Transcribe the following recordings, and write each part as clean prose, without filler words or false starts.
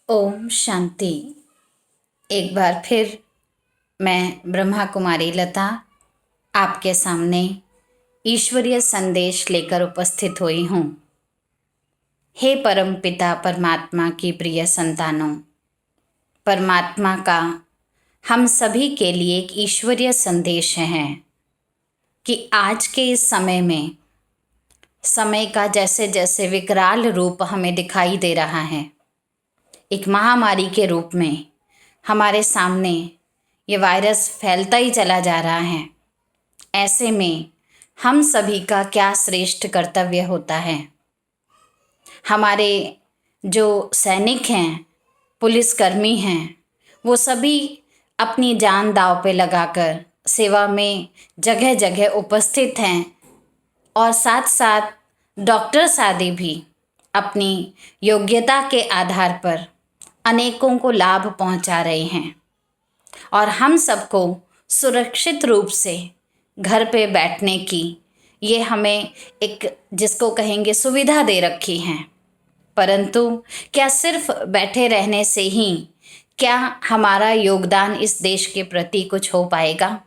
ओम शांति। एक बार फिर मैं ब्रह्मा कुमारी लता आपके सामने ईश्वरीय संदेश लेकर उपस्थित हुई हूँ। हे परम पिता परमात्मा की प्रिय संतानों, परमात्मा का हम सभी के लिए एक ईश्वरीय संदेश है कि आज के इस समय में समय का जैसे जैसे विकराल रूप हमें दिखाई दे रहा है, एक महामारी के रूप में हमारे सामने ये वायरस फैलता ही चला जा रहा है। ऐसे में हम सभी का क्या श्रेष्ठ कर्तव्य होता है। हमारे जो सैनिक हैं, पुलिसकर्मी हैं, वो सभी अपनी जान दांव पे लगाकर सेवा में जगह जगह उपस्थित हैं और साथ साथ डॉक्टर्स आदि भी अपनी योग्यता के आधार पर अनेकों को लाभ पहुंचा रहे हैं और हम सबको सुरक्षित रूप से घर पे बैठने की ये हमें एक जिसको कहेंगे सुविधा दे रखी है। परंतु क्या सिर्फ बैठे रहने से ही क्या हमारा योगदान इस देश के प्रति कुछ हो पाएगा?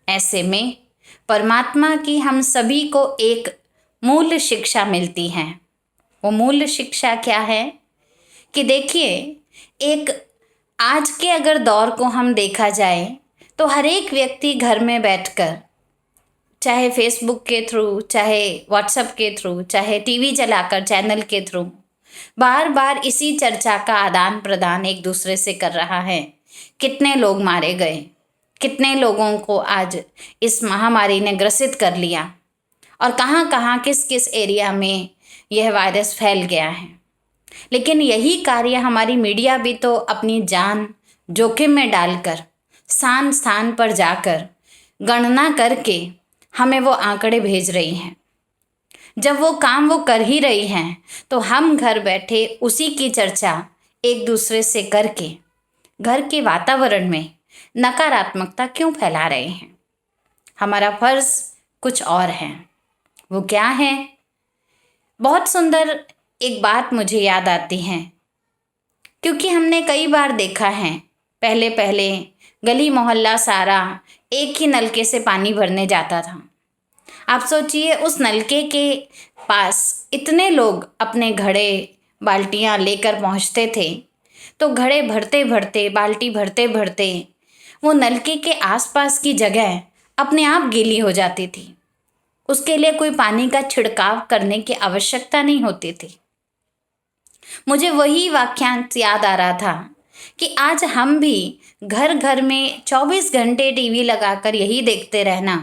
ऐसे में परमात्मा की हम सभी को एक मूल शिक्षा मिलती है। वो मूल शिक्षा क्या है कि देखिए, एक आज के अगर दौर को हम देखा जाए तो हर एक व्यक्ति घर में बैठकर चाहे फेसबुक के थ्रू, चाहे व्हाट्सएप के थ्रू, चाहे टीवी चलाकर चैनल के थ्रू बार बार इसी चर्चा का आदान प्रदान एक दूसरे से कर रहा है। कितने लोग मारे गए, कितने लोगों को आज इस महामारी ने ग्रसित कर लिया और कहाँ कहाँ किस किस एरिया में यह वायरस फैल गया है। लेकिन यही कार्य हमारी मीडिया भी तो अपनी जान जोखिम में डालकर स्थान स्थान पर जाकर गणना करके हमें वो आंकड़े भेज रही हैं। जब वो काम वो कर ही रही हैं तो हम घर बैठे उसी की चर्चा एक दूसरे से करके घर के वातावरण में नकारात्मकता क्यों फैला रहे हैं? हमारा फर्ज कुछ और है। वो क्या है? बहुत सुंदर एक बात मुझे याद आती है, क्योंकि हमने कई बार देखा है, पहले पहले गली मोहल्ला सारा एक ही नलके से पानी भरने जाता था। आप सोचिए, उस नलके के पास इतने लोग अपने घड़े बाल्टियां लेकर पहुंचते थे तो घड़े भरते भरते, बाल्टी भरते भरते वो नलके के आसपास की जगह अपने आप गीली हो जाती थी। उसके लिए कोई पानी का छिड़काव करने की आवश्यकता नहीं होती थी। मुझे वही वाक्यांश याद आ रहा था कि आज हम भी घर घर में 24 घंटे टीवी लगाकर यही देखते रहना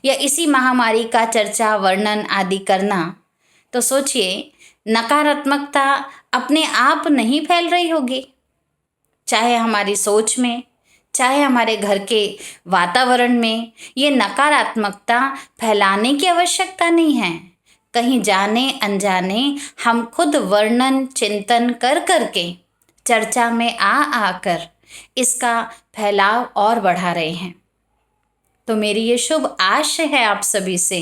या इसी महामारी का चर्चा वर्णन आदि करना, तो सोचिए नकारात्मकता अपने आप नहीं फैल रही होगी। चाहे हमारी सोच में, चाहे हमारे घर के वातावरण में ये नकारात्मकता फैलाने की आवश्यकता नहीं है। कहीं जाने अनजाने हम खुद वर्णन चिंतन कर करके चर्चा में आकर इसका फैलाव और बढ़ा रहे हैं। तो मेरी ये शुभ आशा है आप सभी से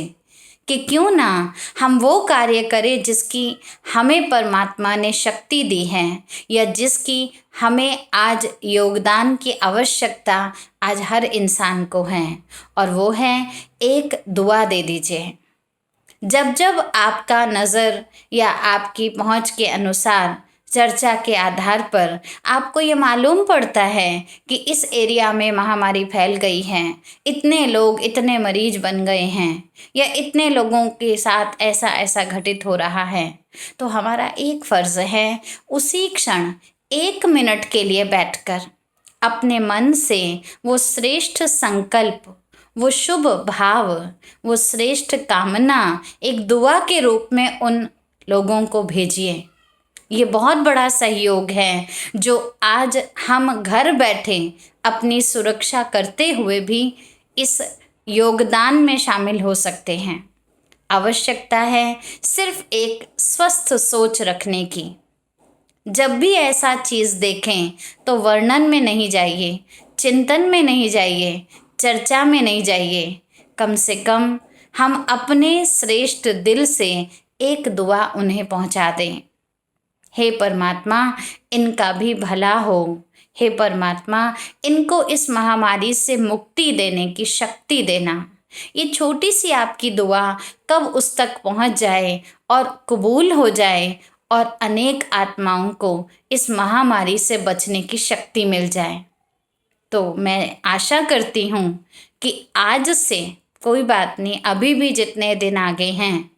कि क्यों ना हम वो कार्य करें जिसकी हमें परमात्मा ने शक्ति दी है या जिसकी हमें आज योगदान की आवश्यकता आज हर इंसान को है, और वो है एक दुआ दे दीजिए। जब जब आपका नज़र या आपकी पहुंच के अनुसार चर्चा के आधार पर आपको ये मालूम पड़ता है कि इस एरिया में महामारी फैल गई है, इतने लोग, इतने मरीज बन गए हैं या इतने लोगों के साथ ऐसा ऐसा घटित हो रहा है, तो हमारा एक फ़र्ज़ है उसी क्षण 1 मिनट के लिए बैठकर अपने मन से वो श्रेष्ठ संकल्प, वो शुभ भाव, वो श्रेष्ठ कामना एक दुआ के रूप में उन लोगों को भेजिए। ये बहुत बड़ा सहयोग है जो आज हम घर बैठे अपनी सुरक्षा करते हुए भी इस योगदान में शामिल हो सकते हैं। आवश्यकता है सिर्फ एक स्वस्थ सोच रखने की। जब भी ऐसा चीज़ देखें तो वर्णन में नहीं जाइए, चिंतन में नहीं जाइए, चर्चा में नहीं जाइए। कम से कम हम अपने श्रेष्ठ दिल से एक दुआ उन्हें पहुंचा दें। हे परमात्मा, इनका भी भला हो। हे परमात्मा, इनको इस महामारी से मुक्ति देने की शक्ति देना। ये छोटी सी आपकी दुआ कब उस तक पहुंच जाए और कबूल हो जाए और अनेक आत्माओं को इस महामारी से बचने की शक्ति मिल जाए। तो मैं आशा करती हूँ कि आज से कोई बात नहीं, अभी भी जितने दिन आगे हैं,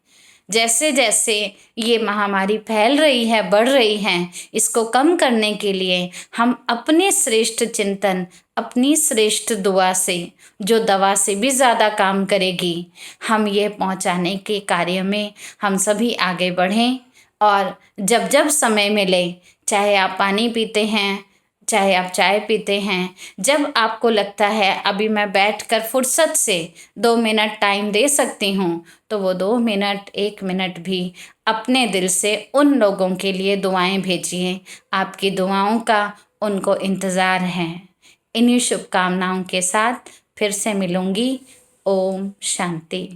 जैसे जैसे ये महामारी फैल रही है, बढ़ रही है, इसको कम करने के लिए हम अपने श्रेष्ठ चिंतन, अपनी श्रेष्ठ दुआ से, जो दवा से भी ज़्यादा काम करेगी, हम ये पहुंचाने के कार्य में हम सभी आगे बढ़ें। और जब जब समय मिले, चाहे आप पानी पीते हैं, चाहे आप चाय पीते हैं, जब आपको लगता है अभी मैं बैठकर फुर्सत से 2 मिनट टाइम दे सकती हूँ, तो वो 2 मिनट, 1 मिनट भी अपने दिल से उन लोगों के लिए दुआएं भेजिए। आपकी दुआओं का उनको इंतज़ार है। इन्हीं शुभकामनाओं के साथ फिर से मिलूँगी। ओम शांति।